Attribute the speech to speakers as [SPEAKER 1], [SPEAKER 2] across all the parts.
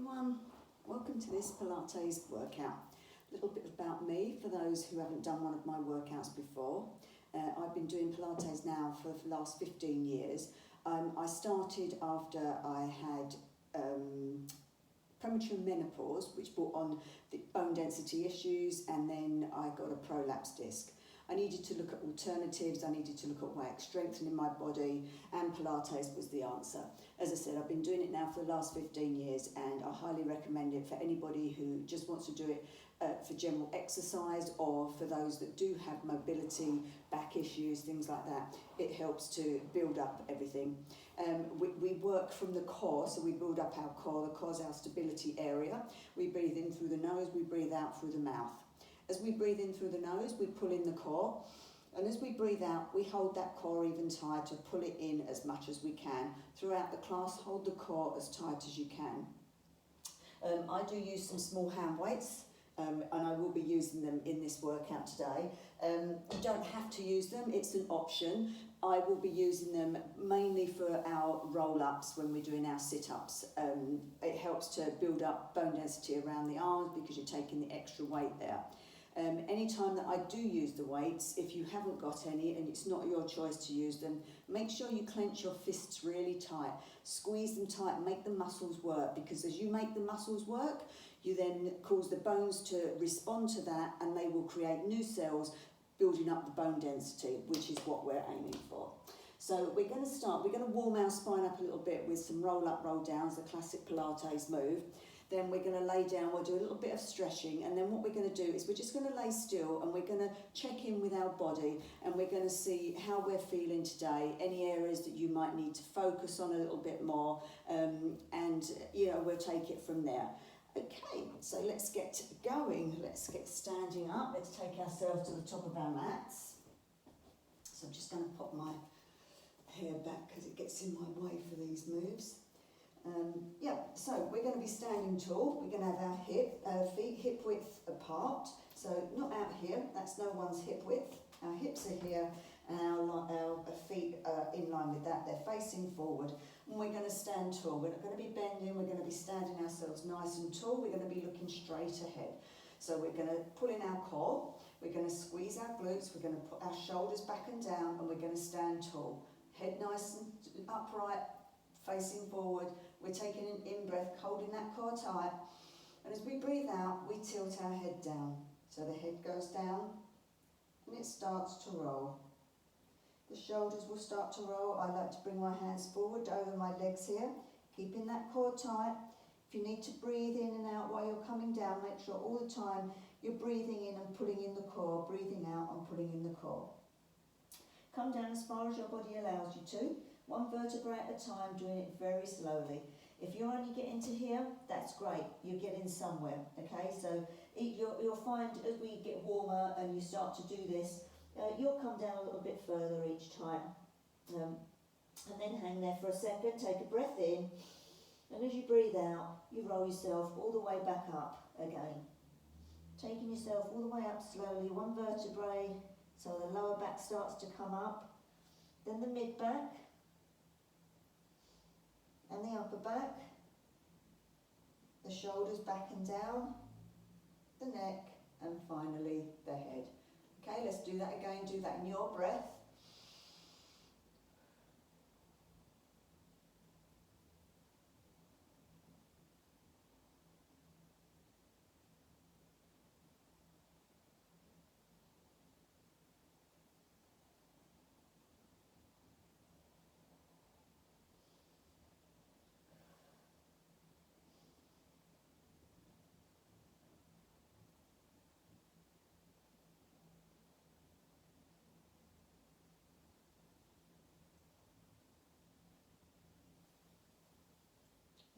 [SPEAKER 1] everyone, welcome to this Pilates workout. A little bit about me for those who haven't done one of my workouts before. I've been doing Pilates now for the last 15 years. I started after I had premature menopause, which brought on the bone density issues, and then I got a prolapse disc. I needed to look at alternatives, I needed to look at way of strengthening my body, and Pilates was the answer. As I said, I've been doing it now for the last 15 years, and I highly recommend it for anybody who just wants to do it for general exercise, or for those that do have mobility, back issues, things like that. It helps to build up everything. We work from the core, so we build up our core. The core is our stability area. We breathe in through the nose, we breathe out through the mouth. As we breathe in through the nose, we pull in the core, and as we breathe out, we hold that core even tighter, pull it in as much as we can. Throughout the class, hold the core as tight as you can. I do use some small hand weights, and I will be using them in this workout today. You don't have to use them, it's an option. I will be using them mainly for our roll-ups when we're doing our sit-ups. It helps to build up bone density around the arms because you're taking the extra weight there. Anytime that I do use the weights, if you haven't got any and it's not your choice to use them, make sure you clench your fists really tight. Squeeze them tight, make the muscles work, because as you make the muscles work, you then cause the bones to respond to that, and they will create new cells, building up the bone density, which is what we're aiming for. So we're going to start, we're going to warm our spine up a little bit with some roll-up, roll-downs, the classic Pilates move. Then we're going to lay down, we'll do a little bit of stretching, and then what we're going to do is we're just going to lay still, and we're going to check in with our body, and we're going to see how we're feeling today, any areas that you might need to focus on a little bit more, and we'll take it from there. Okay, so let's get going. Let's get standing up. Let's take ourselves to the top of our mats. So I'm just going to pop my hair back because it gets in my way for these moves. So we're going to be standing tall. We're going to have our feet hip width apart. So not out here, that's no one's hip width. Our hips are here, and our feet are in line with that. They're facing forward. And we're going to stand tall. We're not going to be bending, we're going to be standing ourselves nice and tall. We're going to be looking straight ahead. So we're going to pull in our core, we're going to squeeze our glutes, we're going to put our shoulders back and down, and we're going to stand tall. Head nice and upright, facing forward. We're taking an in-breath, holding that core tight. And as we breathe out, we tilt our head down. So the head goes down, and it starts to roll. The shoulders will start to roll. I like to bring my hands forward over my legs here, keeping that core tight. If you need to breathe in and out while you're coming down, make sure all the time you're breathing in and pulling in the core, breathing out and pulling in the core. Come down as far as your body allows you to, one vertebra at a time, doing it very slowly. If you're only getting to here, that's great, you're getting somewhere, okay? So you'll find as we get warmer and you start to do this, you'll come down a little bit further each time, and then hang there for a second, take a breath in, and as you breathe out, you roll yourself all the way back up again. Taking yourself all the way up slowly, one vertebrae, so the lower back starts to come up, then the mid back, and the upper back, the shoulders back and down, the neck, and finally the head. Okay, let's do that again, do that in your breath.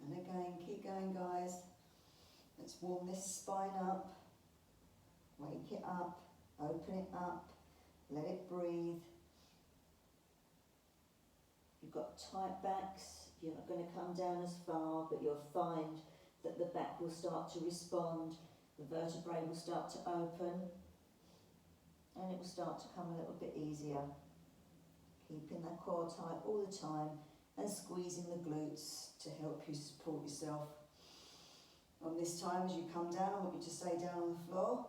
[SPEAKER 1] And again, keep going, guys. Let's warm this spine up, wake it up, open it up, let it breathe. If you've got tight backs, you're not going to come down as far, but you'll find that the back will start to respond, the vertebrae will start to open, and it will start to come a little bit easier. Keeping that core tight all the time, and squeezing the glutes to help you support yourself. On this time, as you come down, I want you to stay down on the floor.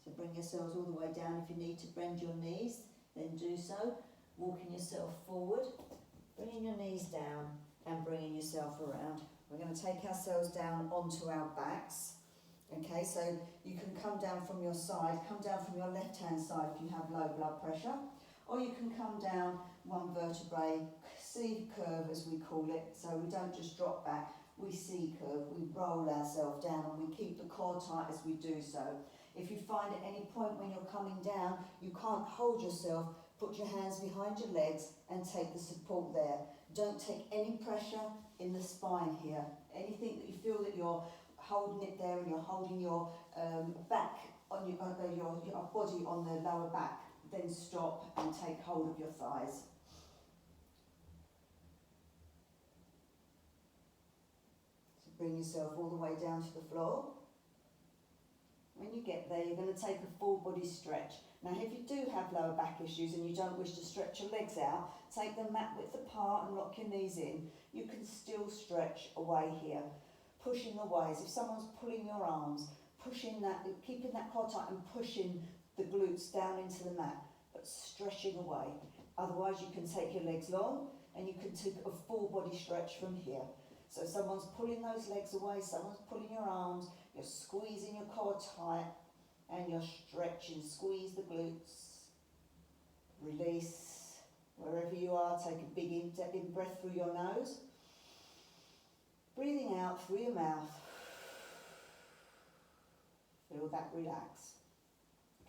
[SPEAKER 1] So bring yourselves all the way down. If you need to bend your knees, then do so. Walking yourself forward, bringing your knees down and bringing yourself around. We're going to take ourselves down onto our backs. Okay, so you can come down from your side, come down from your left-hand side if you have low blood pressure, or you can come down one vertebrae, C curve as we call it, so we don't just drop back, we C curve, we roll ourselves down and we keep the core tight as we do so. If you find at any point when you're coming down, you can't hold yourself, put your hands behind your legs and take the support there. Don't take any pressure in the spine here. Anything that you feel that you're holding it there and you're holding your back on your body on the lower back, then stop and take hold of your thighs. So bring yourself all the way down to the floor. When you get there, you're going to take a full body stretch. Now, if you do have lower back issues and you don't wish to stretch your legs out, take them mat width apart and lock your knees in. You can still stretch away here. Pushing the ways. If someone's pulling your arms, pushing that, keeping that core tight and pushing the glutes down into the mat, but stretching away. Otherwise, you can take your legs long and you can take a full body stretch from here. So someone's pulling those legs away, someone's pulling your arms, you're squeezing your core tight and you're stretching. Squeeze the glutes. Release. Wherever you are, take a big in breath through your nose. Breathing out through your mouth. Feel that relax.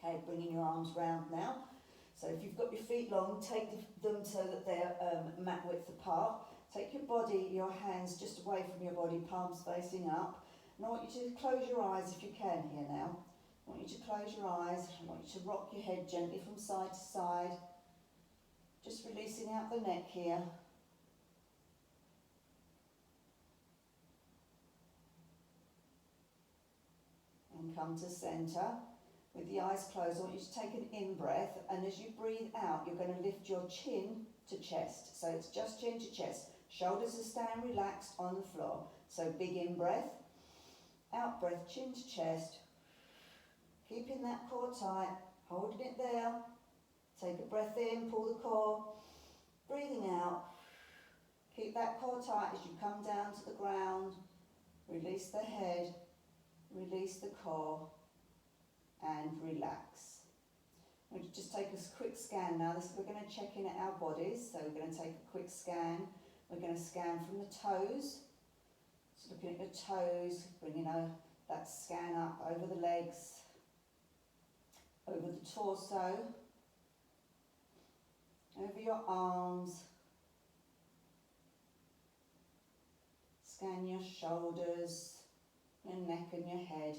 [SPEAKER 1] Okay, bringing your arms round now. So if you've got your feet long, take them so that they're mat width apart. Take your body, your hands just away from your body, palms facing up. And I want you to close your eyes if you can here now. I want you to close your eyes. I want you to rock your head gently from side to side. Just releasing out the neck here. And come to centre. With the eyes closed, I want you to take an in-breath, and as you breathe out, you're going to lift your chin to chest. So it's just chin to chest. Shoulders are staying relaxed on the floor. So big in-breath, out-breath, chin to chest. Keeping that core tight, holding it there. Take a breath in, pull the core. Breathing out. Keep that core tight as you come down to the ground. Release the head, release the core. And relax. We'll just take a quick scan now. We're going to check in at our bodies. So we're going to take a quick scan. We're going to scan from the toes. So looking at your toes, bringing that scan up over the legs, over the torso, over your arms. Scan your shoulders, your neck and your head.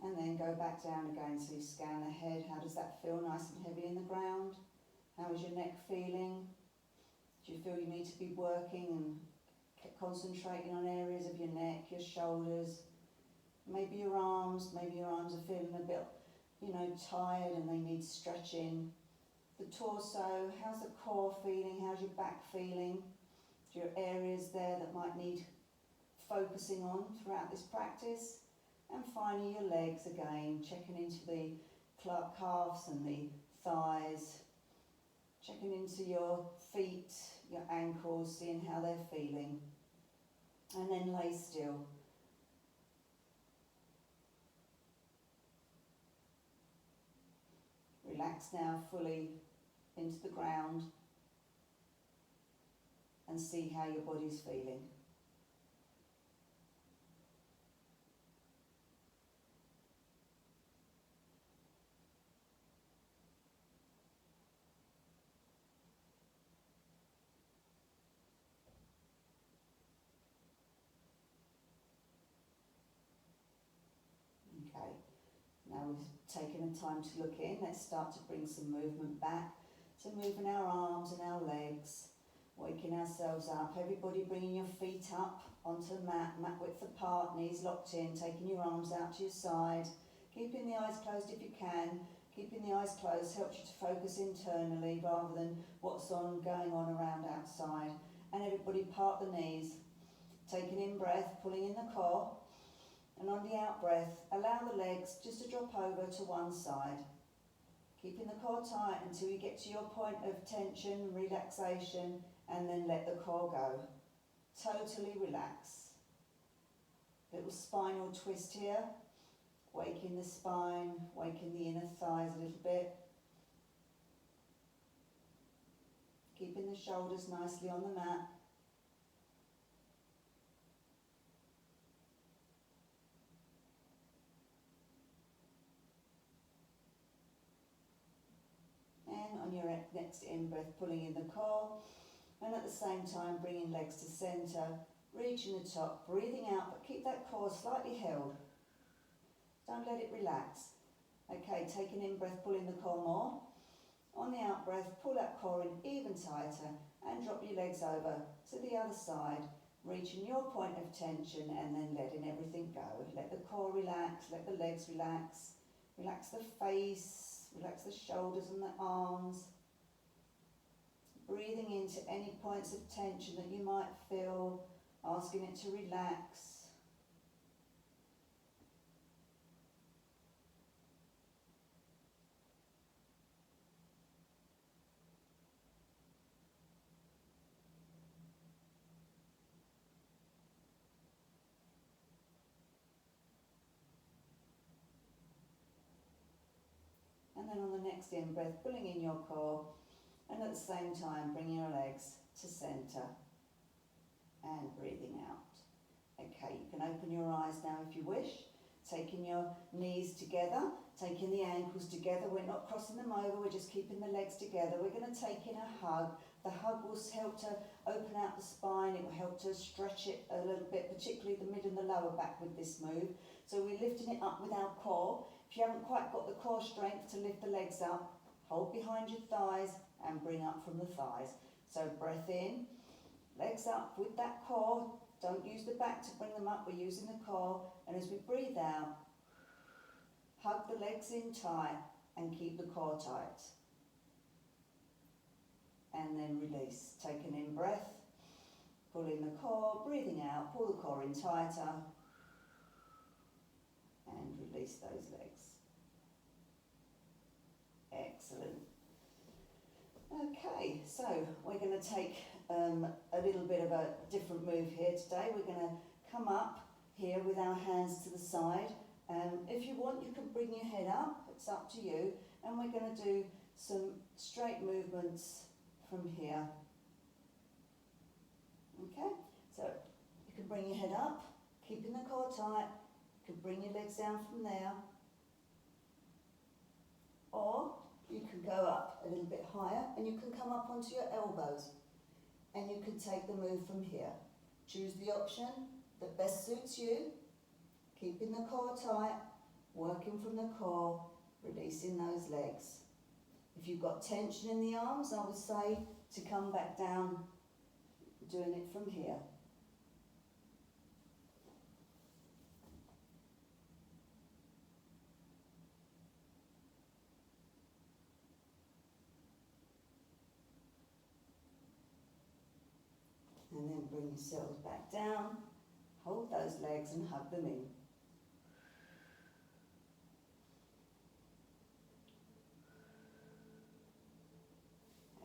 [SPEAKER 1] And then go back down again, so you scan the head. How does that feel? Nice and heavy in the ground? How is your neck feeling? Do you feel you need to be working and concentrating on areas of your neck, your shoulders? Maybe your arms are feeling a bit, tired and they need stretching. The torso, how's the core feeling? How's your back feeling? Do your areas there that might need focusing on throughout this practice? And finally your legs again, checking into the calves and the thighs, checking into your feet, your ankles, seeing how they're feeling. And then lay still. Relax now fully into the ground and see how your body's feeling. Okay, now we've taken the time to look in. Let's start to bring some movement back. So moving our arms and our legs, waking ourselves up. Everybody bringing your feet up onto the mat width apart, knees locked in, taking your arms out to your side, keeping the eyes closed if you can, Keeping the eyes closed helps you to focus internally rather than what's going on around outside. And everybody part the knees. Take an in-breath, pulling in the core. And on the out-breath, allow the legs just to drop over to one side. Keeping the core tight until you get to your point of tension, relaxation, and then let the core go. Totally relax. Little spinal twist here. Waking the spine, waking the inner thighs a little bit. Keeping the shoulders nicely on the mat. And on your next in-breath, pulling in the core. And at the same time, bringing legs to centre, reaching the top, breathing out, but keep that core slightly held. Don't let it relax. Okay, take an in-breath, pull in the core more. On the out-breath, pull that core in even tighter and drop your legs over to the other side, reaching your point of tension and then letting everything go. Let the core relax, let the legs relax. Relax the face, relax the shoulders and the arms. Breathing into any points of tension that you might feel, asking it to relax. And then on the next in-breath, pulling in your core, and at the same time, bringing your legs to centre and breathing out. Okay, you can open your eyes now if you wish, taking your knees together, taking the ankles together. We're not crossing them over, we're just keeping the legs together. We're going to take in a hug. The hug will help to open out the spine, it will help to stretch it a little bit, particularly the mid and the lower back with this move. So we're lifting it up with our core. If you haven't quite got the core strength to lift the legs up, hold behind your thighs and bring up from the thighs. So breath in, legs up with that core. Don't use the back to bring them up, we're using the core. And as we breathe out, hug the legs in tight and keep the core tight. And then release. Take an in-breath, pull in the core, breathing out, pull the core in tighter, and release those legs. Excellent. Okay, so we're going to take a little bit of a different move here today. We're going to come up here with our hands to the side. If you want, you can bring your head up, it's up to you. And we're going to do some straight movements from here. Okay, so you can bring your head up, keeping the core tight. You can bring your legs down from there. Or you can go up a little bit higher and you can come up onto your elbows and you can take the move from here. Choose the option that best suits you, keeping the core tight, working from the core, releasing those legs. If you've got tension in the arms, I would say to come back down, doing it from here. And then bring yourselves back down, hold those legs and hug them in.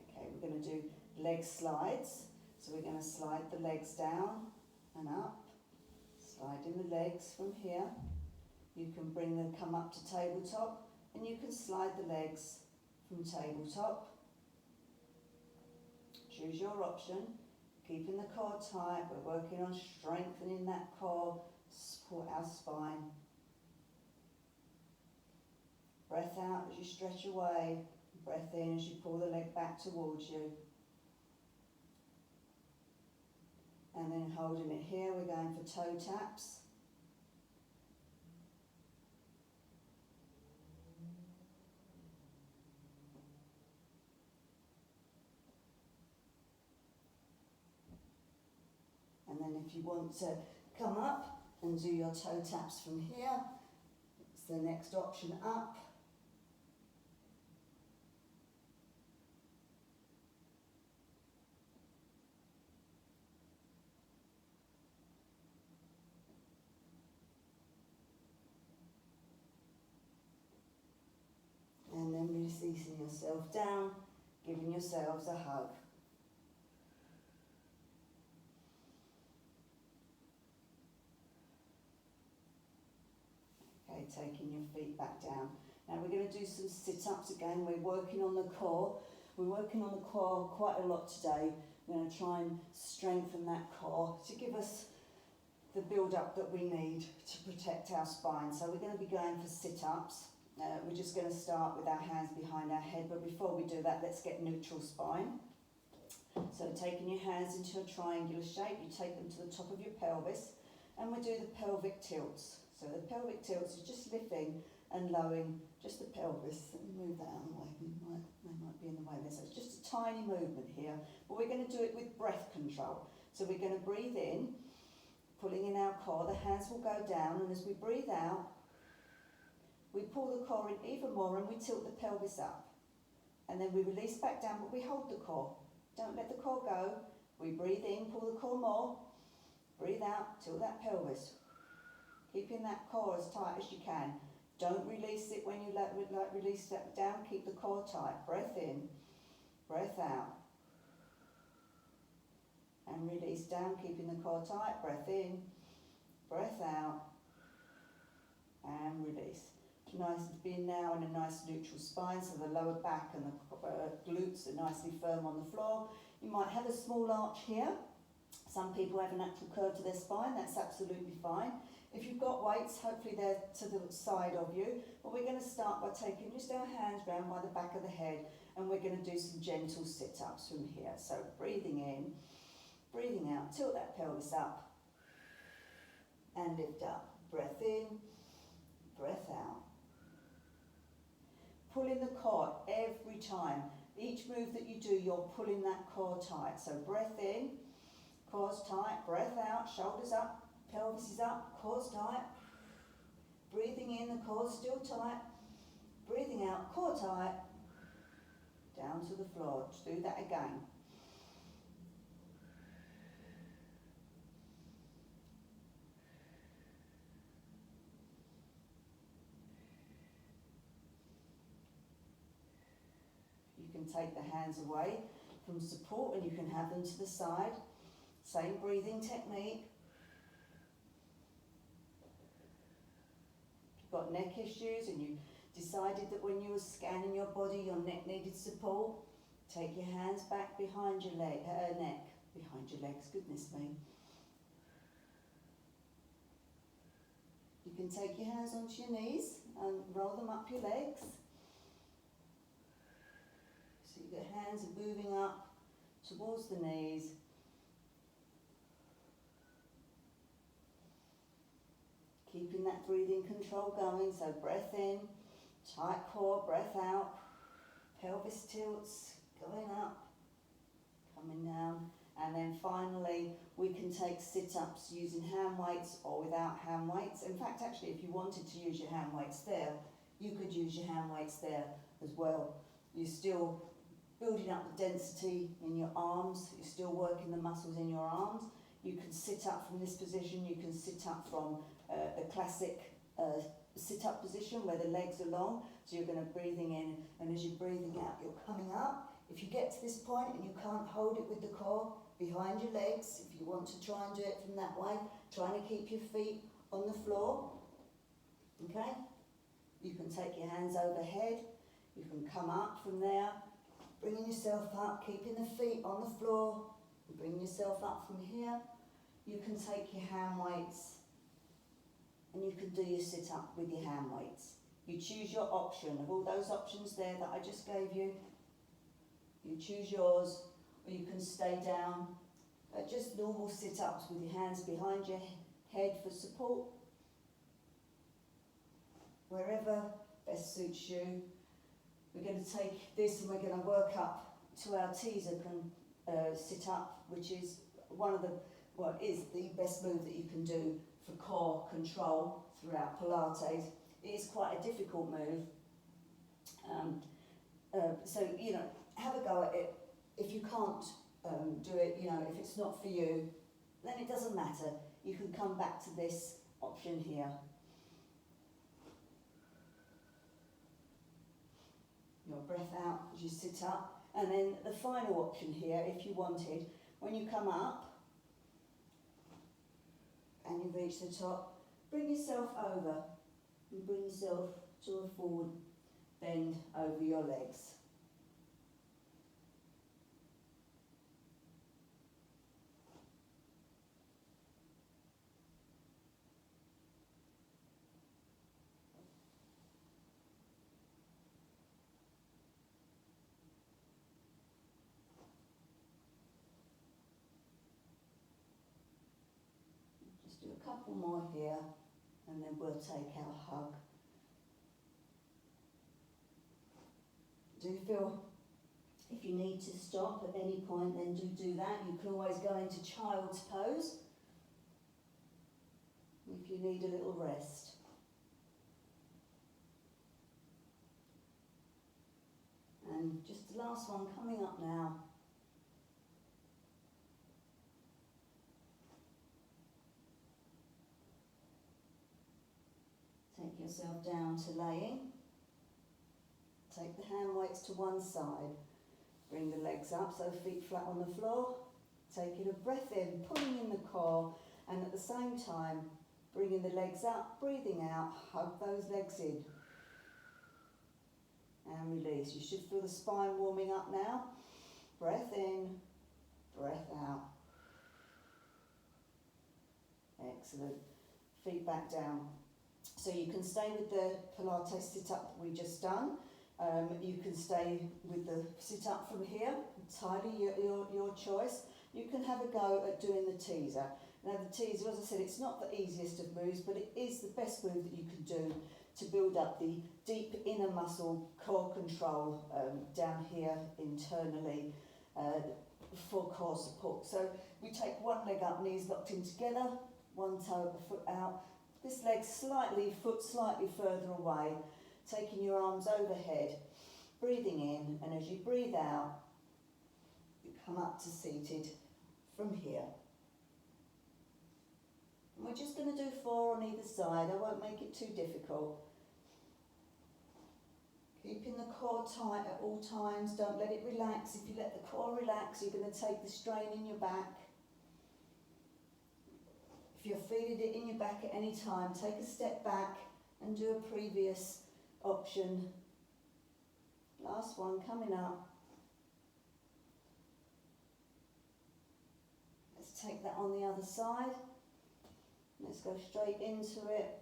[SPEAKER 1] Okay, we're going to do leg slides. So we're going to slide the legs down and up, sliding the legs from here. You can bring them, come up to tabletop, and you can slide the legs from tabletop. Choose your option. Keeping the core tight, we're working on strengthening that core, support our spine. Breath out as you stretch away, breath in as you pull the leg back towards you. And then holding it here, we're going for toe taps. And then if you want to come up and do your toe taps from here, it's the next option up. yourself down, giving yourselves a hug. Okay, taking your feet back down. Now we're going to do some sit-ups again. We're working on the core. We're working on the core quite a lot today. We're going to try and strengthen that core to give us the build-up that we need to protect our spine. So we're going to be going for sit-ups. We're just going to start with our hands behind our head, but before we do that, let's get neutral spine. So taking your hands into a triangular shape, you take them to the top of your pelvis, and we do the pelvic tilts. So the pelvic tilts is just lifting and lowering just the pelvis. Let me move that out of the way. They might be in the way there. So it's just a tiny movement here, but we're going to do it with breath control. So we're going to breathe in, pulling in our core. The hands will go down, and as we breathe out, we pull the core in even more and we tilt the pelvis up. And then we release back down, but we hold the core. Don't let the core go. We breathe in, pull the core more. Breathe out, tilt that pelvis. Keeping that core as tight as you can. Don't release it when you release that down. Keep the core tight. Breath in, breath out. And release down, keeping the core tight. Breath in, breath out. And release. Nice to be now in a nice neutral spine, so the lower back and the glutes are nicely firm on the floor. You might have a small arch here. Some people have a natural curve to their spine, that's absolutely fine. If you've got weights, hopefully they're to the side of you. But we're going to start by taking just our hands round by the back of the head, and we're going to do some gentle sit-ups from here. So breathing in, breathing out, tilt that pelvis up and lift up. Breath in, breath out. Pulling the core every time. Each move that you do, you're pulling that core tight. So breath in, core's tight, breath out, shoulders up, pelvis is up, core's tight. Breathing in, the core's still tight. Breathing out, core tight. Down to the floor. Just do that again. You can take the hands away from support and you can have them to the side. Same breathing technique. If you've got neck issues and you decided that when you were scanning your body your neck needed support, take your hands back behind your neck, behind your legs, goodness me. You can take your hands onto your knees and roll them up your legs. So your hands are moving up towards the knees. Keeping that breathing control going, so breath in, tight core, breath out, pelvis tilts, going up, coming down, and then finally we can take sit-ups using hand weights or without hand weights. In fact, actually, if you wanted to use your hand weights there, you could use your hand weights there as well. You're still building up the density in your arms, you're still working the muscles in your arms. You can sit up from this position, you can sit up from the classic sit-up position where the legs are long. So you're going to breathing in, and as you're breathing out, you're coming up. If you get to this point and you can't hold it with the core behind your legs, if you want to try and do it from that way, trying to keep your feet on the floor, okay? You can take your hands overhead, you can come up from there, bringing yourself up, keeping the feet on the floor, and bringing yourself up from here. You can take your hand weights and you can do your sit-up with your hand weights. You choose your option. Of all those options there that I just gave you, you choose yours, or you can stay down at just normal sit-ups with your hands behind your head for support. Wherever best suits you. We're going to take this and we're going to work up to our teaser sit-up, which is is the best move that you can do for core control throughout Pilates. It is quite a difficult move. So, have a go at it. If you can't do it, if it's not for you, then it doesn't matter. You can come back to this option here. your breath out as you sit up. And then the final option here, if you wanted, when you come up and you reach the top, bring yourself over and bring yourself to a forward bend over your legs. Just do a couple more here and then we'll take our hug. Do feel if you need to stop at any point, then do that. You can always go into child's pose if you need a little rest. And just the last one coming up now. Take yourself down to laying. Take the hand weights to one side. Bring the legs up, so feet flat on the floor. Taking a breath in, pulling in the core, and at the same time, bringing the legs up, breathing out, hug those legs in. And release. You should feel the spine warming up now. Breath in, breath out. Excellent. Feet back down. So you can stay with the Pilates sit-up we just done. You can stay with the sit-up from here, entirely your choice. You can have a go at doing the teaser. Now the teaser, as I said, it's not the easiest of moves, but it is the best move that you can do to build up the deep inner muscle core control down here internally for core support. So we take one leg up, knees locked in together, one toe, a foot out. This leg foot slightly further away, taking your arms overhead, breathing in, and as you breathe out, you come up to seated from here. And we're just going to do 4 on either side. I won't make it too difficult. Keeping the core tight at all times. Don't let it relax. If you let the core relax, you're going to take the strain in your back. If you're feeling it in your back at any time, take a step back and do a previous option. Last one coming up. Let's take that on the other side. Let's go straight into it.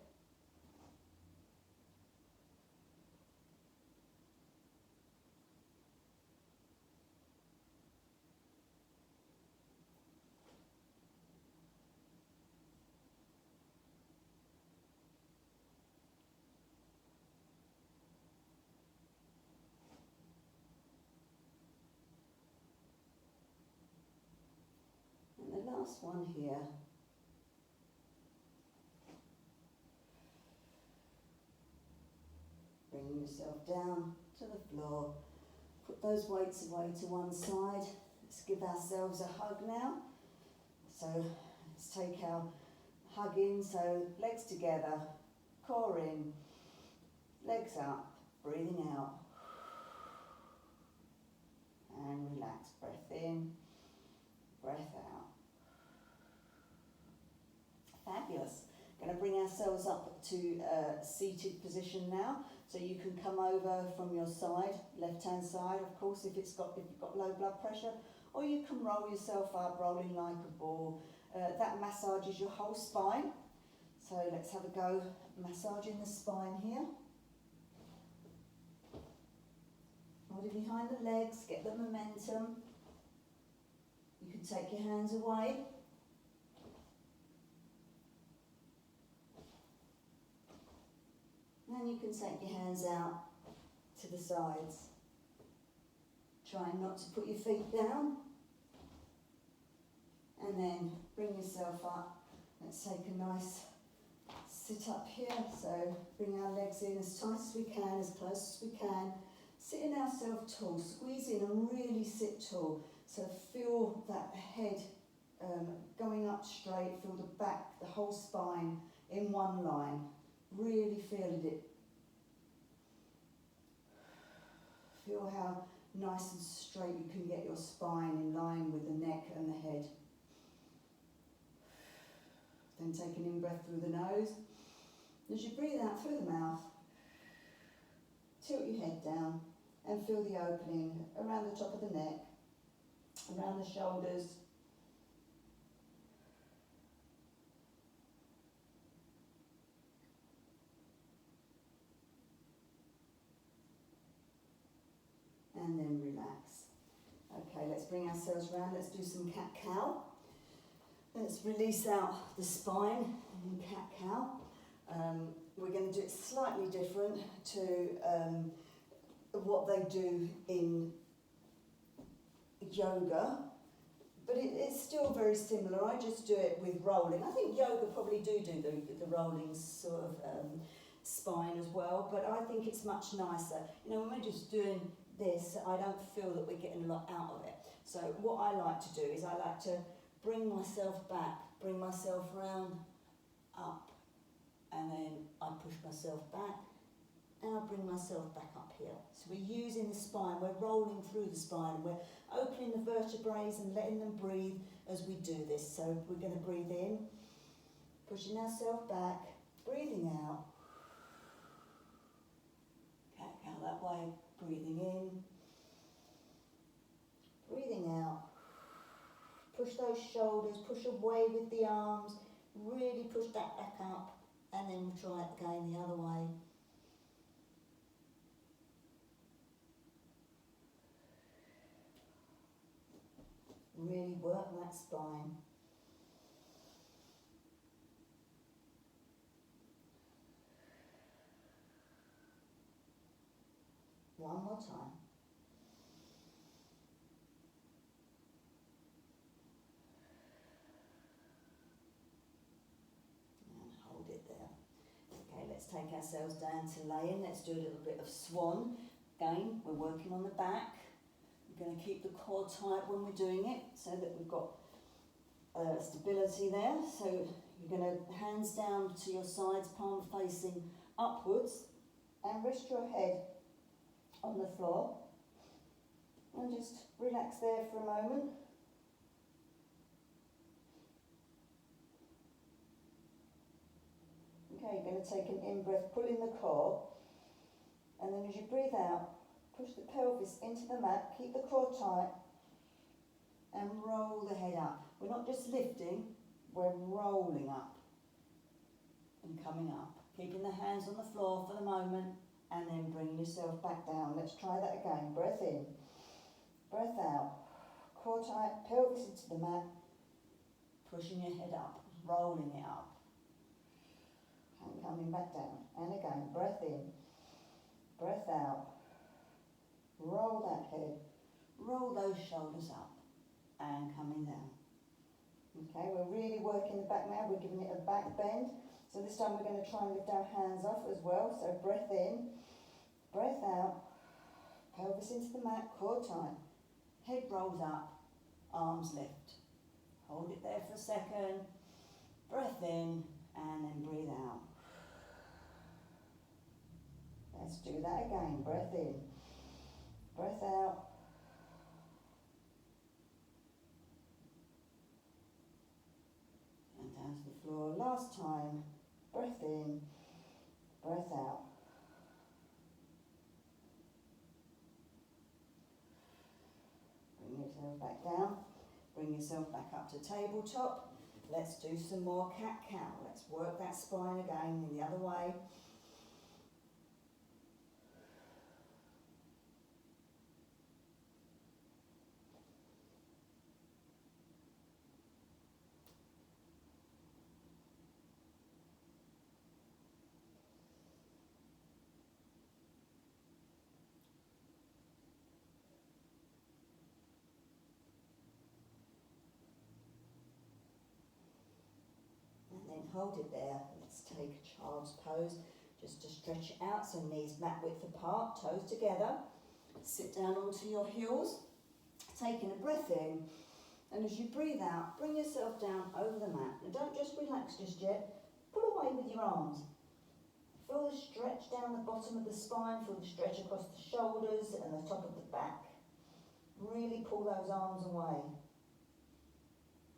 [SPEAKER 1] And the last one here. Bring yourself down to the floor. Put those weights away to one side. Let's give ourselves a hug now. So let's take our hug in. So legs together, core in, legs up, breathing out. And relax. Breath in, breath out. Fabulous. Going to bring ourselves up to a seated position now. So you can come over from your side, left-hand side, of course, if you've got low blood pressure, or you can roll yourself up, rolling like a ball. That massages your whole spine. So let's have a go massaging the spine here. Hold it behind the legs, get the momentum. You can take your hands away. And then you can take your hands out to the sides. Trying not to put your feet down. And then bring yourself up. Let's take a nice sit up here. So bring our legs in as tight as we can, as close as we can. Sitting ourselves tall, squeeze in and really sit tall. So feel that head going up straight, feel the back, the whole spine in one line. Really feeling it. Feel how nice and straight you can get your spine in line with the neck and the head. Then take an in-breath through the nose. As you breathe out through the mouth, tilt your head down and feel the opening around the top of the neck, around the shoulders. And then relax. Okay, let's bring ourselves round. Let's do some cat-cow. Let's release out the spine in cat-cow. We're going to do it slightly different to what they do in yoga, but it's still very similar. I just do it with rolling. I think yoga probably do the rolling sort of spine as well, but I think it's much nicer. You know, when we're just doing this, I don't feel that we're getting a lot out of it. So what I like to do is I like to bring myself back, bring myself round, up, and then I push myself back, and I bring myself back up here. So we're using the spine, we're rolling through the spine, we're opening the vertebrae and letting them breathe as we do this. So we're going to breathe in, pushing ourselves back, breathing out, cat-cow that way, breathing in, breathing out. Push those shoulders, push away with the arms, really push that back up, and then we'll try it again the other way. Really work that spine. One more time. And hold it there. Okay, let's take ourselves down to lay in. Let's do a little bit of swan. Again, we're working on the back. We're going to keep the core tight when we're doing it so that we've got stability there. So you're going to hands down to your sides, palm facing upwards, and rest your head on the floor. And just relax there for a moment. Okay, you're going to take an in-breath, pull in the core, and then as you breathe out, push the pelvis into the mat, keep the core tight, and roll the head up. We're not just lifting, we're rolling up and coming up. Keeping the hands on the floor for the moment, and then bring yourself back down. Let's try that again. Breath in, breath out, core tight, pelvis into the mat, pushing your head up, rolling it up, and coming back down. And again, breath in, breath out, roll that head, roll those shoulders up, and coming down. Okay, we're really working the back now, we're giving it a back bend. So this time we're going to try and lift our hands off as well. So breath in, breath out, pelvis into the mat, core tight, head rolls up, arms lift. Hold it there for a second, breath in, and then breathe out. Let's do that again, breath in, breath out, and down to the floor. Last time, breath in, breath out. Bring yourself back down, bring yourself back up to tabletop. Let's do some more cat-cow. Let's work that spine again in the other way. Hold it there. Let's take a child's pose just to stretch it out, so knees mat width apart, toes together. Sit down onto your heels, taking a breath in, and as you breathe out, bring yourself down over the mat. Now don't just relax just yet, pull away with your arms.
[SPEAKER 2] Feel the stretch down the bottom of the spine, feel the stretch across the shoulders and the top of the back. Really pull those arms away.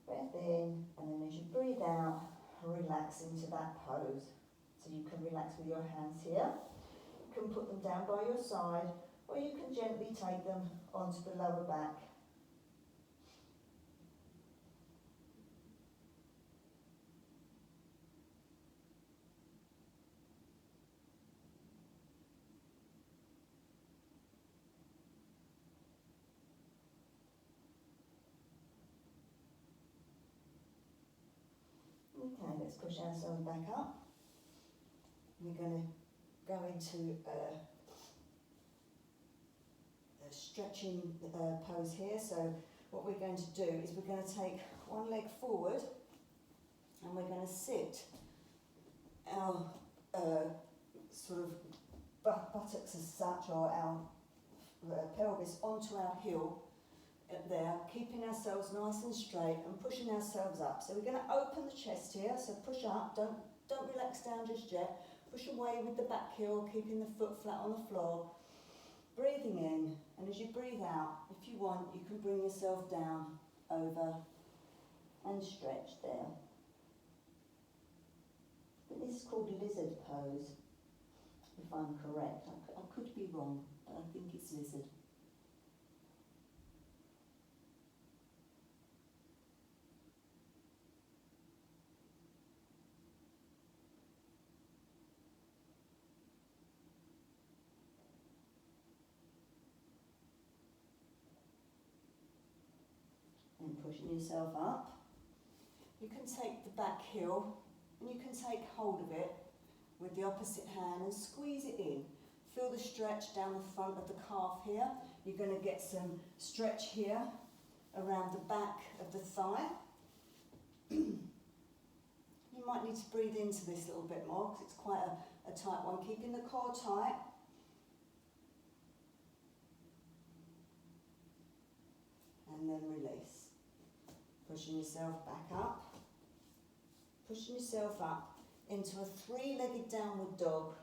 [SPEAKER 2] Breath in, and then as you breathe out, relax into that pose. So you can relax with your hands here. You can put them down by your side, or you can gently take them onto the lower back. Okay, let's push ourselves back up. We're going to go into a stretching pose here. So what we're going to do is we're going to take one leg forward and we're going to sit our sort of buttocks as such, or our pelvis onto our heel there, keeping ourselves nice and straight and pushing ourselves up. So we're going to open the chest here, so push up, don't relax down just yet. Push away with the back heel, keeping the foot flat on the floor. Breathing in, and as you breathe out, if you want, you can bring yourself down over and stretch there. But this is called lizard pose, if I'm correct. I could be wrong, but I think it's lizard. And pushing yourself up. You can take the back heel and you can take hold of it with the opposite hand and squeeze it in. Feel the stretch down the front of the calf here. You're going to get some stretch here around the back of the thigh. You might need to breathe into this a little bit more because it's quite a tight one. Keeping the core tight. And then release. Pushing yourself back up. Pushing yourself up into a three-legged downward dog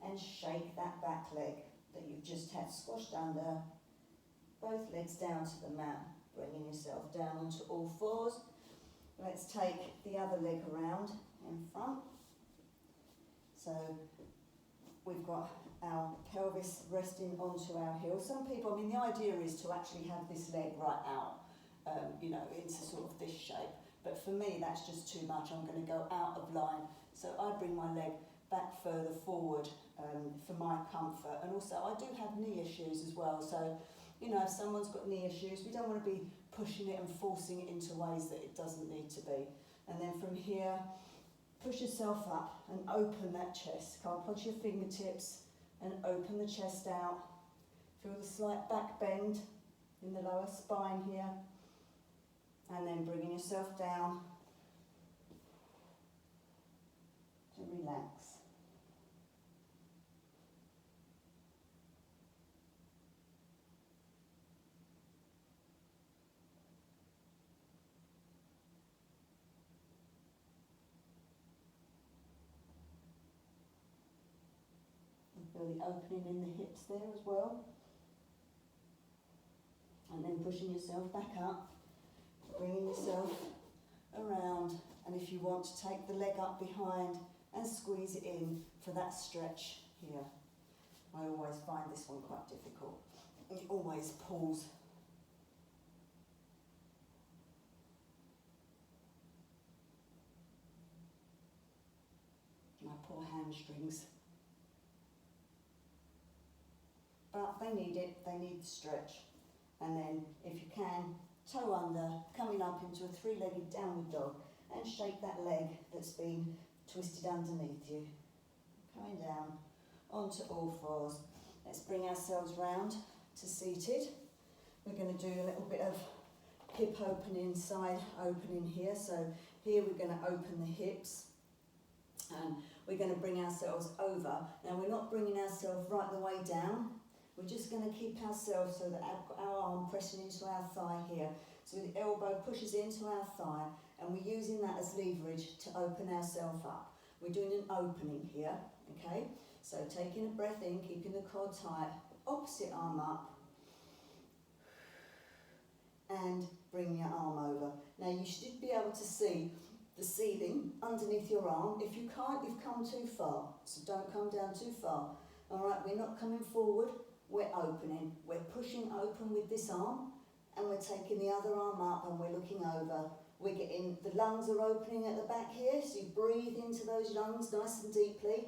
[SPEAKER 2] and shake that back leg that you've just had squashed under. Both legs down to the mat, bringing yourself down onto all fours. Let's take the other leg around in front. So we've got our pelvis resting onto our heels. Some people, I mean, the idea is to actually have this leg right out, into sort of this shape. But for me, that's just too much. I'm going to go out of line. So I bring my leg back further forward for my comfort. And also, I do have knee issues as well. So, if someone's got knee issues, we don't want to be pushing it and forcing it into ways that it doesn't need to be. And then from here, push yourself up and open that chest. Can't punch your fingertips and open the chest out. Feel the slight back bend in the lower spine here. And then bringing yourself down to relax. Feel the opening in the hips there as well. And then pushing yourself back up, bringing yourself around, and if you want to take the leg up behind and squeeze it in for that stretch here. I always find this one quite difficult. It always pulls. My poor hamstrings. But they need it, they need the stretch. And then, if you can, toe under, coming up into a three-legged downward dog, and shake that leg that's been twisted underneath you. Coming down onto all fours. Let's bring ourselves round to seated. We're going to do a little bit of hip opening, side opening here. So here we're going to open the hips. And we're going to bring ourselves over. Now we're not bringing ourselves right the way down. We're just going to keep ourselves so that our arm pressing into our thigh here. So the elbow pushes into our thigh and we're using that as leverage to open ourselves up. We're doing an opening here, okay? So taking a breath in, keeping the core tight, opposite arm up, and bring your arm over. Now you should be able to see the ceiling underneath your arm. If you can't, you've come too far, so don't come down too far. All right, we're not coming forward, we're opening. We're pushing open with this arm, and we're taking the other arm up and we're looking over. We're getting, the lungs are opening at the back here, so you breathe into those lungs nice and deeply.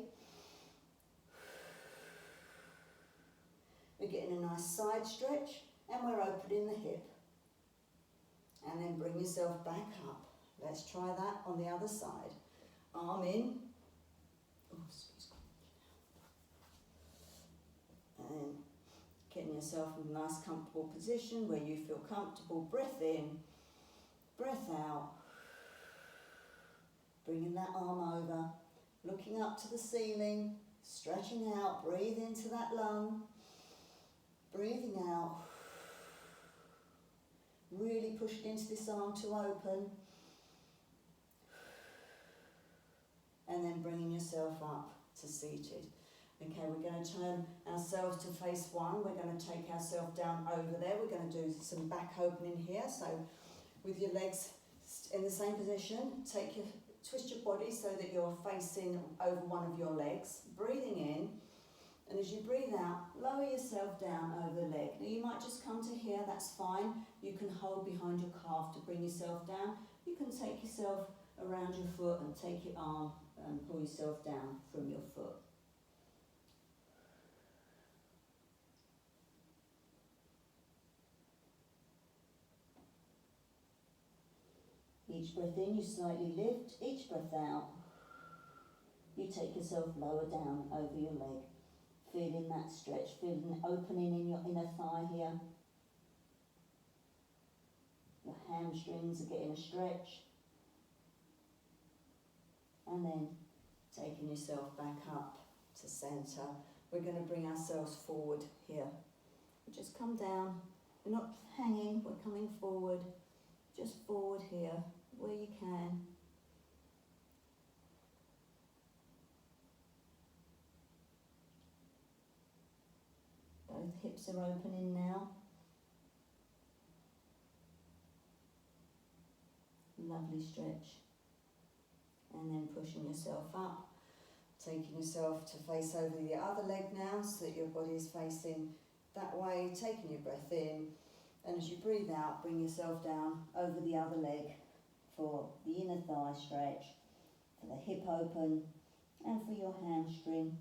[SPEAKER 2] We're getting a nice side stretch, and we're opening the hip. And then bring yourself back up. Let's try that on the other side. Arm in. Oh, excuse me. And getting yourself in a nice comfortable position where you feel comfortable. Breath in, breath out. Bringing that arm over, looking up to the ceiling, stretching out, breathe into that lung, breathing out. Really pushing into this arm to open. And then bringing yourself up to seated. Okay, we're going to turn ourselves to face one. We're going to take ourselves down over there. We're going to do some back opening here. So with your legs in the same position, twist your body so that you're facing over one of your legs. Breathing in. And as you breathe out, lower yourself down over the leg. Now you might just come to here, that's fine. You can hold behind your calf to bring yourself down. You can take yourself around your foot and take your arm and pull yourself down from your foot. Each breath in, you slightly lift. Each breath out, you take yourself lower down over your leg. Feeling that stretch, feeling the opening in your inner thigh here. Your hamstrings are getting a stretch. And then taking yourself back up to centre. We're going to bring ourselves forward here. We just come down. We're not hanging, we're coming forward. Just forward here, where you can. Both hips are opening now. Lovely stretch. And then pushing yourself up, taking yourself to face over the other leg now so that your body is facing that way, taking your breath in. And as you breathe out, bring yourself down over the other leg for the inner thigh stretch, for the hip open, and for your hamstring.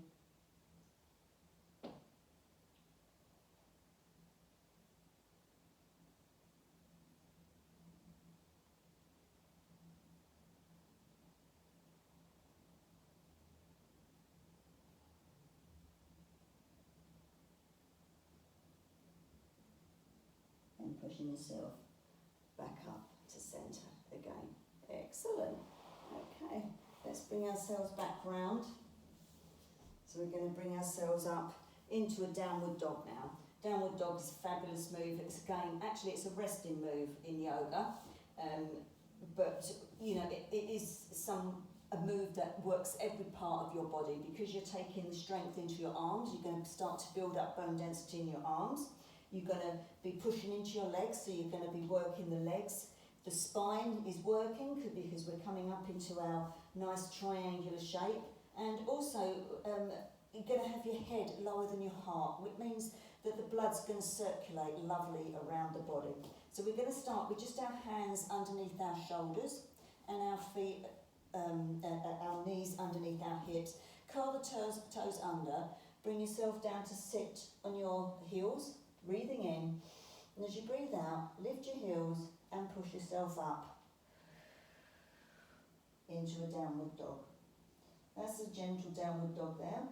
[SPEAKER 2] And pushing yourself back up to centre again. Excellent. Okay, let's bring ourselves back round. So we're going to bring ourselves up into a downward dog now. Downward dog is a fabulous move. It's it's a resting move in yoga, but you know it is a move that works every part of your body because you're taking the strength into your arms. You're going to start to build up bone density in your arms. You're going to be pushing into your legs, so you're going to be working the legs. The spine is working because we're coming up into our nice triangular shape. And also, you're going to have your head lower than your heart, which means that the blood's going to circulate lovely around the body. So we're going to start with just our hands underneath our shoulders and our feet, our knees underneath our hips. Curl the toes under. Bring yourself down to sit on your heels. Breathing in, and as you breathe out, lift your heels and push yourself up into a downward dog. That's a gentle downward dog there.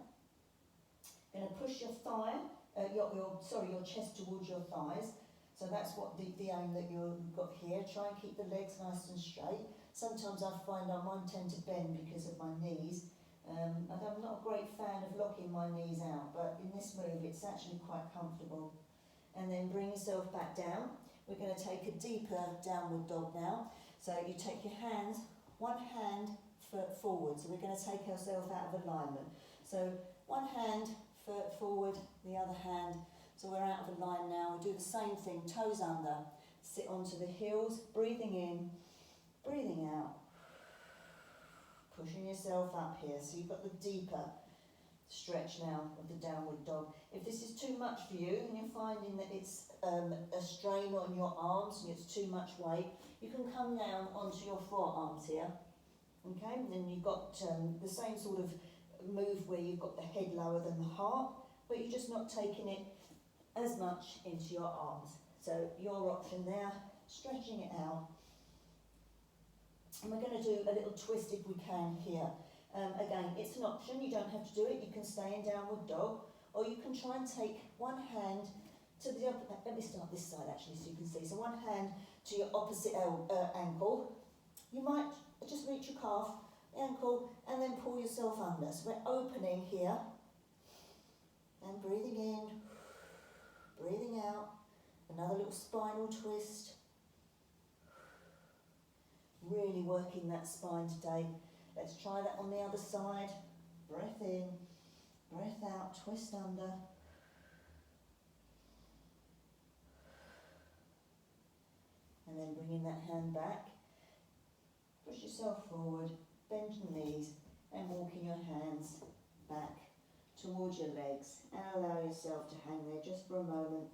[SPEAKER 2] Going to push your thigh, your chest towards your thighs. So that's what the aim that you've got here. Try and keep the legs nice and straight. Sometimes I find mine tend to bend because of my knees. And I'm not a great fan of locking my knees out, but in this move it's actually quite comfortable. And then bring yourself back down. We're going to take a deeper downward dog now. So you take your hands, one hand forward. So we're going to take ourselves out of alignment. So one hand forward, the other hand, so we're out of a line now. We'll do the same thing, toes under, sit onto the heels, breathing in, breathing out, pushing yourself up here. So you've got the deeper stretch now of the downward dog. If this is too much for you and you're finding that it's a strain on your arms and it's too much weight, you can come down onto your forearms here. Okay, and then you've got the same sort of move where you've got the head lower than the heart, but you're just not taking it as much into your arms. So your option there, stretching it out. And we're going to do a little twist if we can here. Again, it's an option, you don't have to do it, you can stay in downward dog, or you can try and take one hand to the other, let me start this side actually so you can see. So one hand to your opposite ankle. You might just reach your calf, the ankle, and then pull yourself under. So we're opening here, and breathing in, breathing out, another little spinal twist. Really working that spine today. Let's try that on the other side. Breath in, breath out, twist under. And then bringing that hand back. Push yourself forward, bend your knees, and walking your hands back towards your legs. And allow yourself to hang there just for a moment.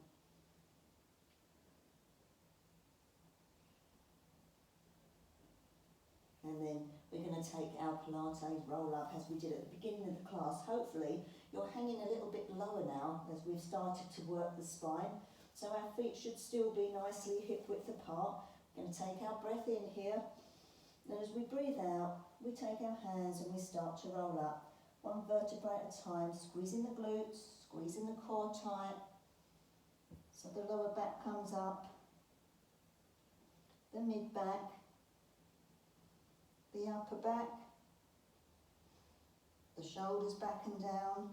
[SPEAKER 2] And then we're going to take our Pilates roll up as we did at the beginning of the class. Hopefully you're hanging a little bit lower now as we've started to work the spine. So our feet should still be nicely hip width apart. We're going to take our breath in here. And as we breathe out, we take our hands and we start to roll up. One vertebrae at a time, squeezing the glutes, squeezing the core tight. So the lower back comes up, the mid back, the upper back, the shoulders back and down,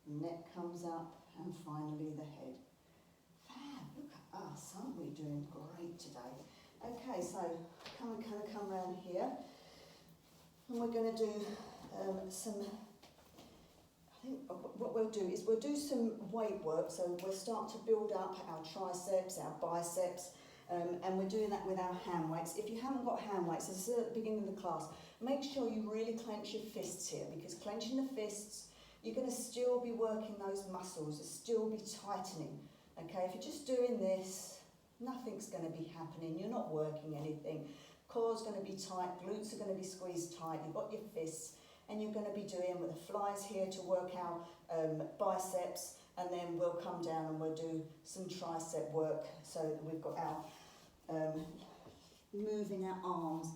[SPEAKER 2] neck comes up, and finally the head. Fab, look at us, aren't we doing great today? Okay, so come around here, and we're going to do some, I think what we'll do is we'll do some weight work, so we'll start to build up our triceps, our biceps, and we're doing that with our hand weights. If you haven't got hand weights, as I said at the beginning of the class, make sure you really clench your fists here, because clenching the fists, you're going to still be working those muscles, you'll still be tightening. Okay, if you're just doing this, nothing's going to be happening, you're not working anything. Core's going to be tight, glutes are going to be squeezed tight, you've got your fists, and you're going to be doing with the flies here to work our biceps, and then we'll come down and we'll do some tricep work so that we've got our moving our arms,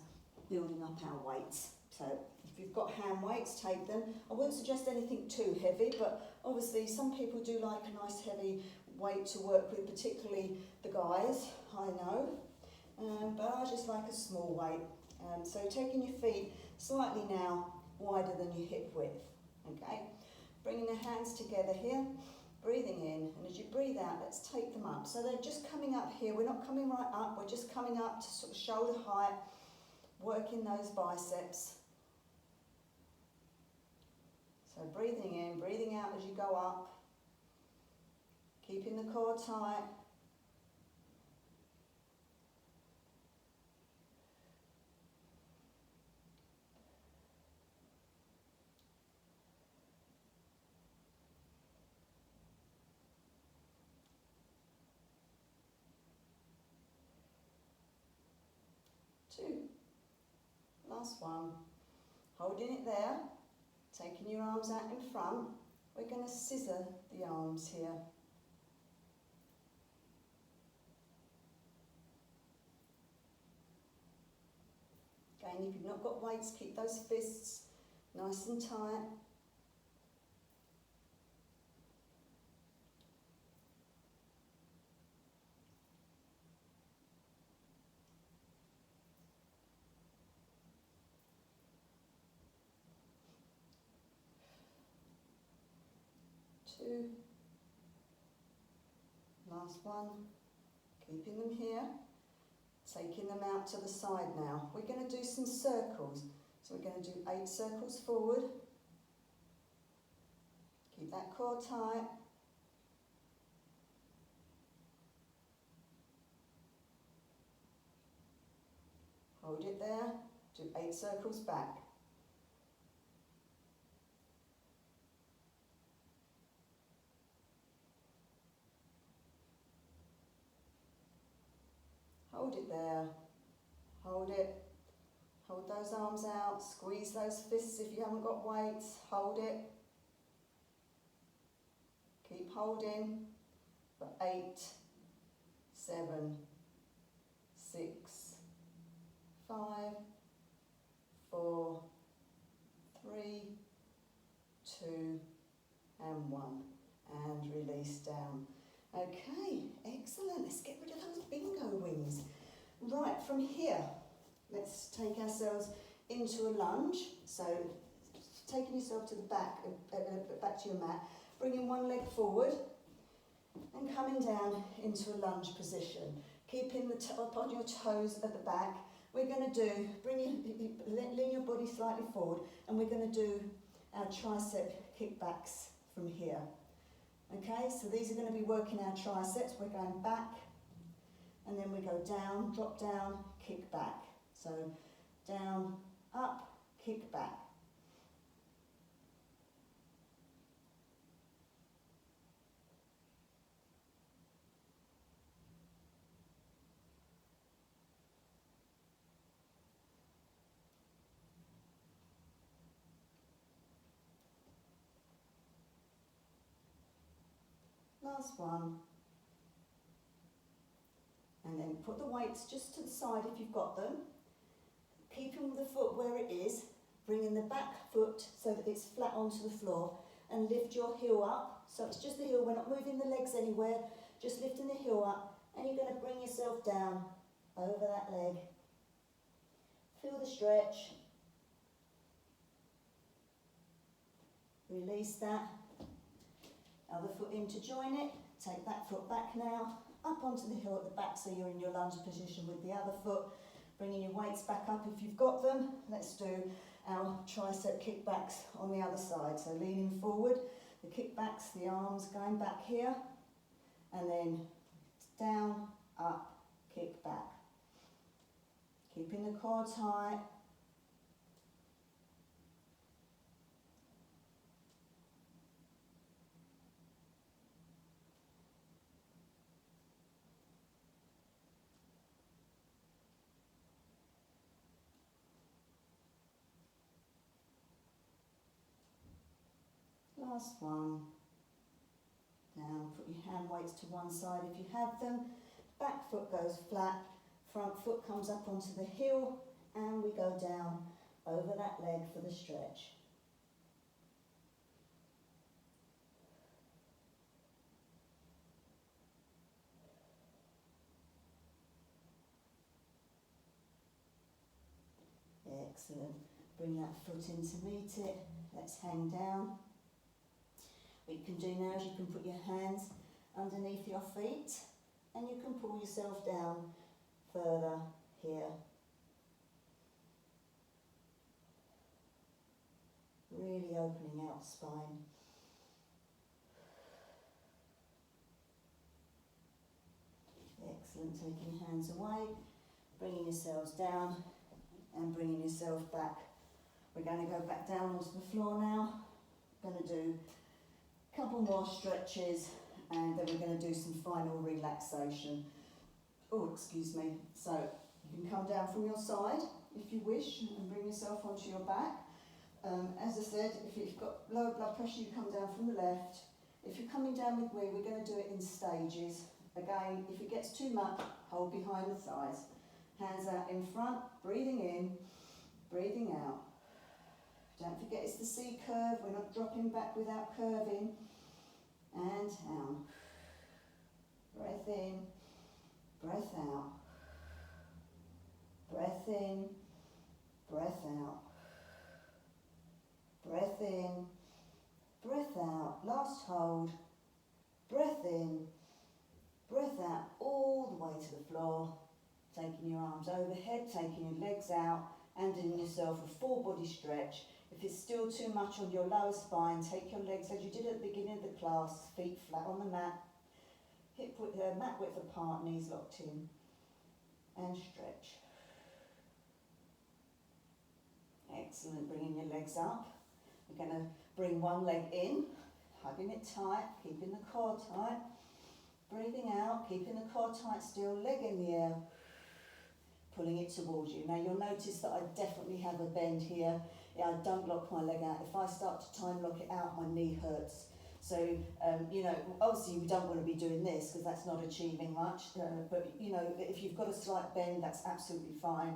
[SPEAKER 2] building up our weights. So if you've got hand weights, take them. I wouldn't suggest anything too heavy, but obviously some people do like a nice heavy weight to work with, particularly the guys, I know. But I just like a small weight. So taking your feet slightly now wider than your hip width. Okay, bringing the hands together here. Breathing in, and as you breathe out, let's take them up. So they're just coming up here, we're not coming right up, we're just coming up to sort of shoulder height, working those biceps. So breathing in, breathing out as you go up, keeping the core tight. Two. Last one. Holding it there, taking your arms out in front. We're going to scissor the arms here. Again, if you've not got weights, keep those fists nice and tight. Two. Last one. Keeping them here. Taking them out to the side now. We're going to do some circles. So we're going to do 8 circles forward,
[SPEAKER 1] Keep that core tight. Hold it there. Do 8 circles back. Hold it there. Hold it. Hold those arms out. Squeeze those fists if you haven't got weights. Hold it. Keep holding for 8, 7, 6, 5, 4, 3, 2, and 1. And release down. Okay, excellent. Let's get rid of those bingo wings. Right, from here, let's take ourselves into a lunge. So, taking yourself to the back, back to your mat, bringing one leg forward and coming down into a lunge position. Keeping the top on your toes at the back. We're going to do, lean your body slightly forward, and we're going to do our tricep kickbacks from here. Okay, so these are going to be working our triceps. We're going back, and then we go down, drop down, kick back. So down, up, kick back. Last one. And then put the weights just to the side if you've got them. Keeping the foot where it is, bringing the back foot so that it's flat onto the floor, and lift your heel up. So it's just the heel, we're not moving the legs anywhere, just lifting the heel up, and you're going to bring yourself down over that leg. Feel the stretch. Release that. Other foot in to join it. Take that foot back now, up onto the heel at the back so you're in your lunge position with the other foot. Bringing your weights back up if you've got them. Let's do our tricep kickbacks on the other side. So leaning forward, the kickbacks, the arms going back here, and then down, up, kick back. Keeping the core tight. Last one. Down, put your hand weights to one side if you have them. Back foot goes flat, front foot comes up onto the heel, and we go down over that leg for the stretch. Excellent. Bring that foot in to meet it. Let's hang down. What you can do now is you can put your hands underneath your feet, and you can pull yourself down further here. Really opening out the spine. Excellent. Taking your hands away, bringing yourselves down and bringing yourself back. We're going to go back down onto the floor now. We're going to do a couple more stretches, and then we're going to do some final relaxation. Oh, excuse me. So you can come down from your side if you wish and bring yourself onto your back. As I said, if you've got low blood pressure, you come down from the left. If you're coming down with me, we're going to do it in stages. Again, if it gets too much, hold behind the thighs. Hands out in front, breathing in, breathing out. Don't forget it's the C curve, we're not dropping back without curving. And down. Breath in, breath out. Breath in, breath out. Breath in, breath out. Last hold. Breath in, breath out, all the way to the floor. Taking your arms overhead, taking your legs out, and doing yourself a full body stretch
[SPEAKER 2] If it's still too much on your lower spine, take your legs as you did at the beginning of the class, feet flat on the mat, hip width, mat width apart, knees locked in, and stretch. Excellent, bringing your legs up. We're going to bring one leg in, hugging it tight, keeping the core tight. Breathing out, keeping the core tight still, leg in the air, pulling it towards you. Now you'll notice that I definitely have a bend here. Yeah, I don't lock my leg out. If I start to time lock it out, my knee hurts. So, you know, obviously we don't want to be doing this because that's not achieving much. But, you know, if you've got a slight bend, that's absolutely fine.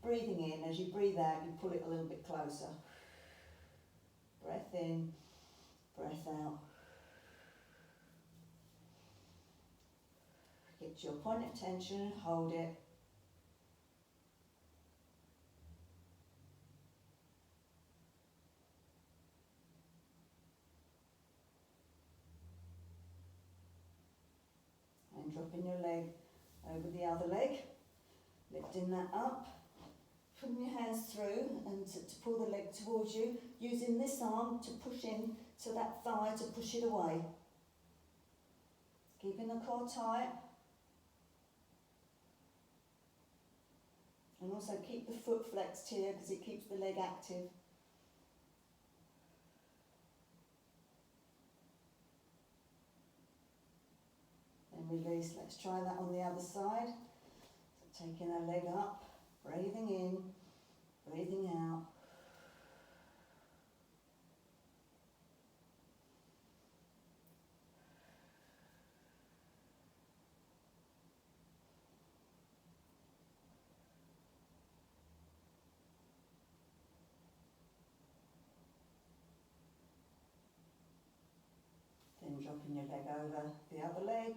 [SPEAKER 2] Breathing in, as you breathe out, you pull it a little bit closer. Breath in, breath out. Get to your point of tension, hold it. And dropping your leg over the other leg, lifting that up, putting your hands through and to pull the leg towards you, using this arm to push in to that thigh to push it away. Keeping the core tight. And also keep the foot flexed here because it keeps the leg active. Then release. Let's try that on the other side. So taking our leg up, breathing in, breathing out. Then dropping your leg over the other leg,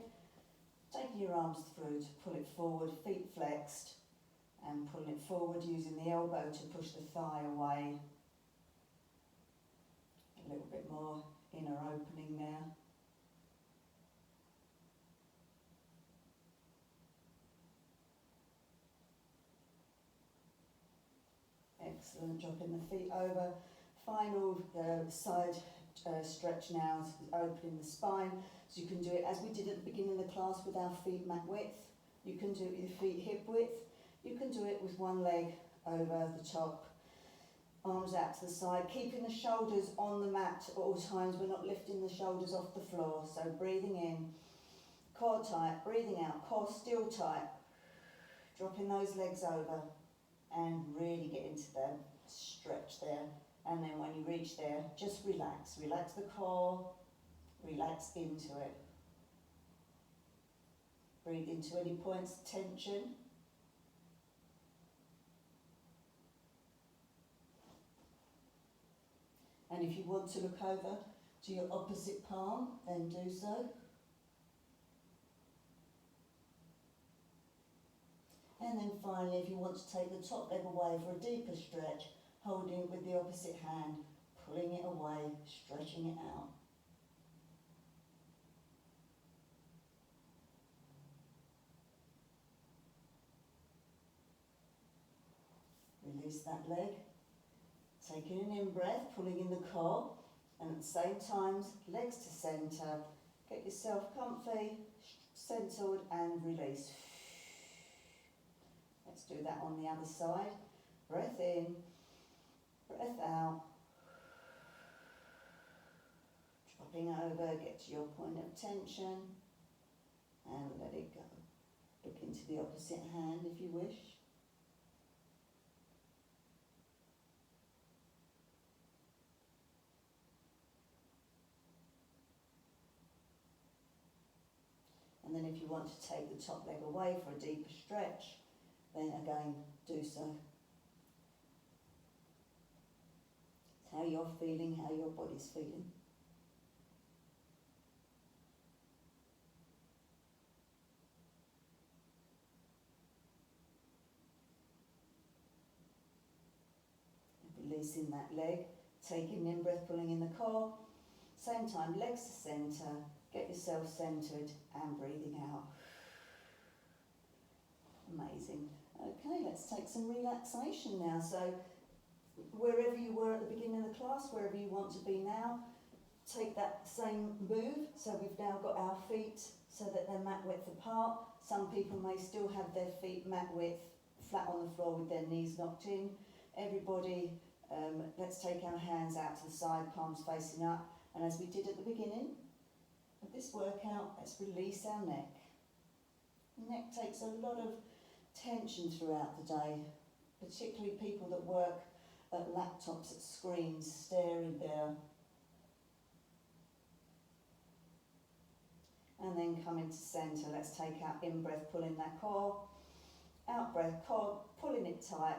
[SPEAKER 2] taking your arms through to pull it forward, feet flexed, and pulling it forward using the elbow to push the thigh away. A little bit more inner opening there. Excellent, dropping the feet over. Final side stretch now, opening the spine. So you can do it as we did at the beginning of the class with our feet mat width. You can do it with your feet hip width. You can do it with one leg over the top. Arms out to the side, keeping the shoulders on the mat at all times. We're not lifting the shoulders off the floor. So breathing in, core tight, breathing out, core still tight. Dropping those legs over and really get into the stretch there. And then when you reach there, just relax. Relax the core, relax into it. Breathe into any points of tension. And if you want to look over to your opposite palm, then do so. And then finally, if you want to take the top leg away for a deeper stretch, holding it with the opposite hand, pulling it away, stretching it out. Release that leg. Taking an in-breath, pulling in the core, and at the same time, legs to centre. Get yourself comfy, centred, and release. Let's do that on the other side. Breath in, breath out. Dropping over, get to your point of tension, and let it go. Look into the opposite hand if you wish. And then if you want to take the top leg away for a deeper stretch, then again, do so. It's how you're feeling, how your body's feeling. And releasing that leg, taking an in-breath, pulling in the core. Same time, legs to centre. Get yourself centred and breathing out. Amazing. Okay, let's take some relaxation now. So wherever you were at the beginning of the class, wherever you want to be now, take that same move. So we've now got our feet so that they're mat width apart. Some people may still have their feet mat width flat on the floor with their knees knocked in. Everybody, let's take our hands out to the side, palms facing up. And as we did at the beginning of this workout, let's release our neck. The neck takes a lot of tension throughout the day, particularly people that work at laptops, at screens, staring there. And then come into centre. Let's take our in-breath, pulling that core. Out-breath, core, pulling it tight,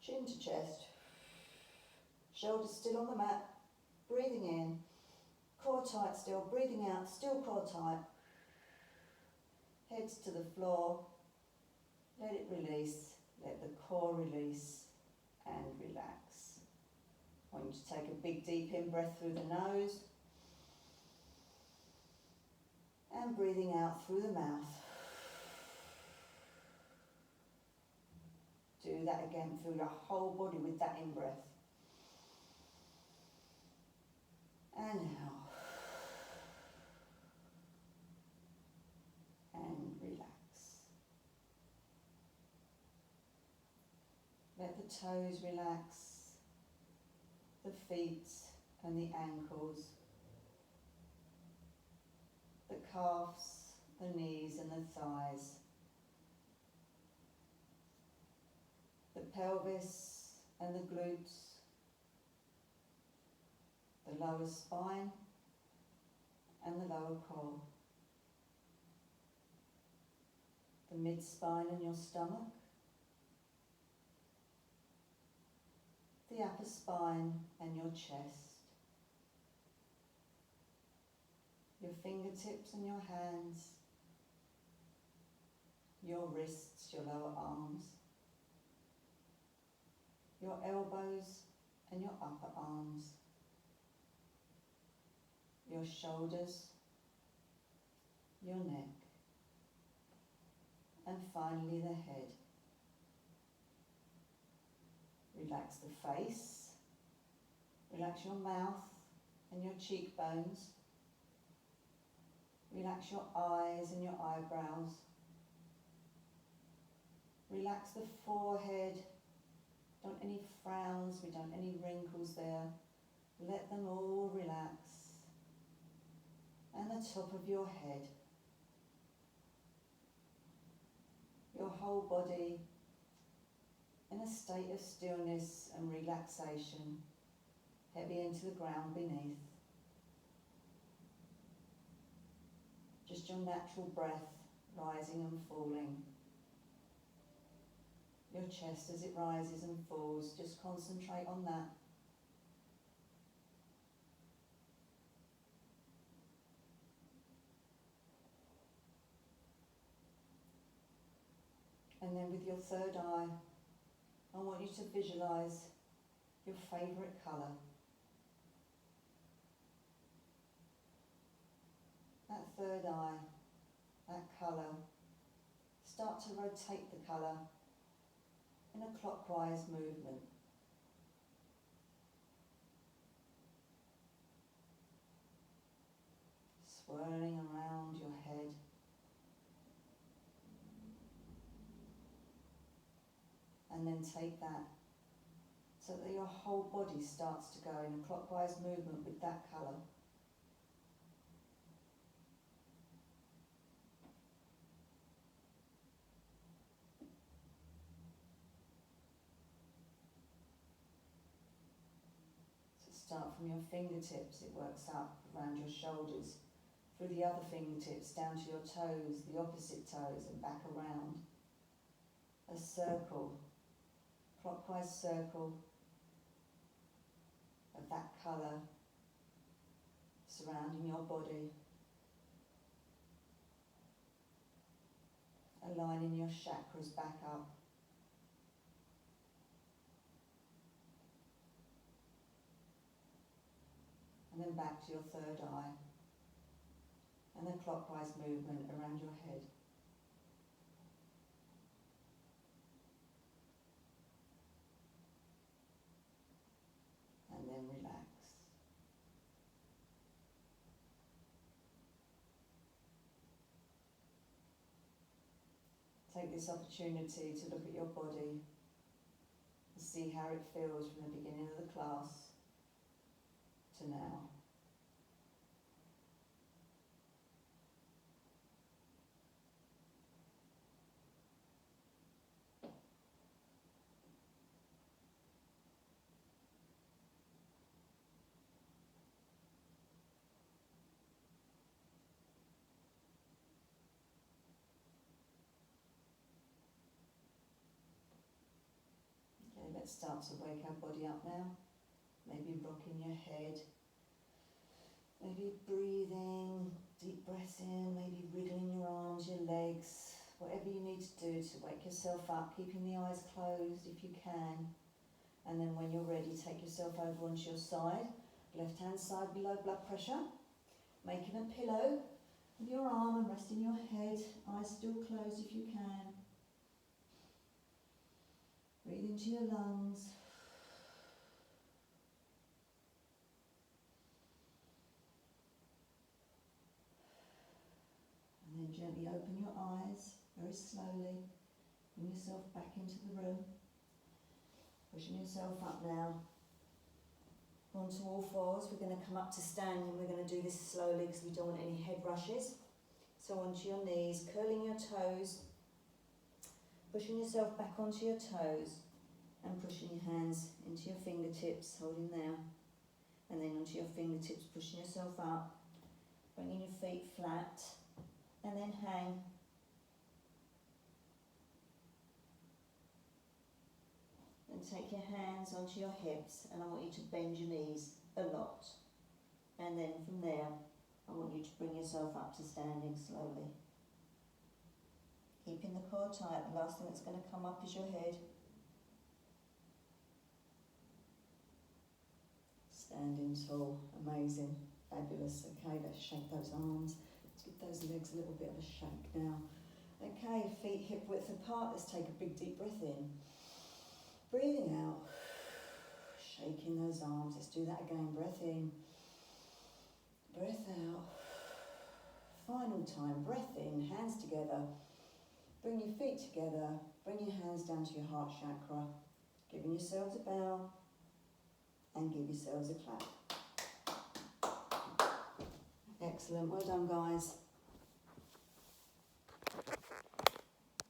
[SPEAKER 2] chin to chest. Shoulders still on the mat, breathing in. Core tight still, breathing out, still core tight. Heads to the floor. Let it release, let the core release and relax. I want you to take a big deep in-breath through the nose. And breathing out through the mouth. Do that again through your whole body with that in-breath. And out. And relax. Let the toes relax, the feet and the ankles, the calves, the knees and the thighs, the pelvis and the glutes, the lower spine and the lower core, the mid-spine and your stomach, the upper spine and your chest, your fingertips and your hands, your wrists, your lower arms, your elbows and your upper arms, your shoulders, your neck, and finally the head. Relax the face, relax your mouth and your cheekbones, relax your eyes and your eyebrows, relax the forehead, don't any frowns, we don't any wrinkles there, let them all relax, and the top of your head, your whole body in a state of stillness and relaxation, heavy into the ground beneath. Just your natural breath rising and falling. Your chest as it rises and falls, just concentrate on that. And then with your third eye, I want you to visualise your favourite colour. That third eye, that colour, start to rotate the colour in a clockwise movement. Swirling around your head. And then take that so that your whole body starts to go in a clockwise movement with that colour. So start from your fingertips, it works up around your shoulders, through the other fingertips, down to your toes, the opposite toes and back around. A circle. Clockwise circle of that colour surrounding your body, aligning your chakras back up, and then back to your third eye, and a clockwise movement around your head. Take this opportunity to look at your body and see how it feels from the beginning of the class to now. Okay, let's start to wake our body up now. Maybe rocking your head, maybe breathing, deep breaths in, maybe wriggling your arms, your legs, whatever you need to do to wake yourself up, keeping the eyes closed if you can. And then when you're ready, take yourself over onto your side, left hand side below blood pressure, making a pillow with your arm and resting your head, eyes still closed if you can. Breathe into your lungs. And then gently open your eyes, very slowly. Bring yourself back into the room. Pushing yourself up now. Onto all fours. We're going to come up to standing. We're going to do this slowly because we don't want any head rushes. So onto your knees, curling your toes. Pushing yourself back onto your toes. And pushing your hands into your fingertips, holding there. And then onto your fingertips, pushing yourself up. Bringing your feet flat. And then hang. And take your hands onto your hips, and I want you to bend your knees a lot. And then from there, I want you to bring yourself up to standing slowly. Keeping the core tight. The last thing that's going to come up is your head. Standing tall, amazing, fabulous. Okay, let's shake those arms. Let's give those legs a little bit of a shake now. Okay, feet hip width apart. Let's take a big deep breath in. Breathing out, shaking those arms. Let's do that again. Breath in, breath out. Final time, breath in, hands together. Bring your feet together. Bring your hands down to your heart chakra. Giving yourselves a bow and give yourselves a clap. Excellent, well done guys.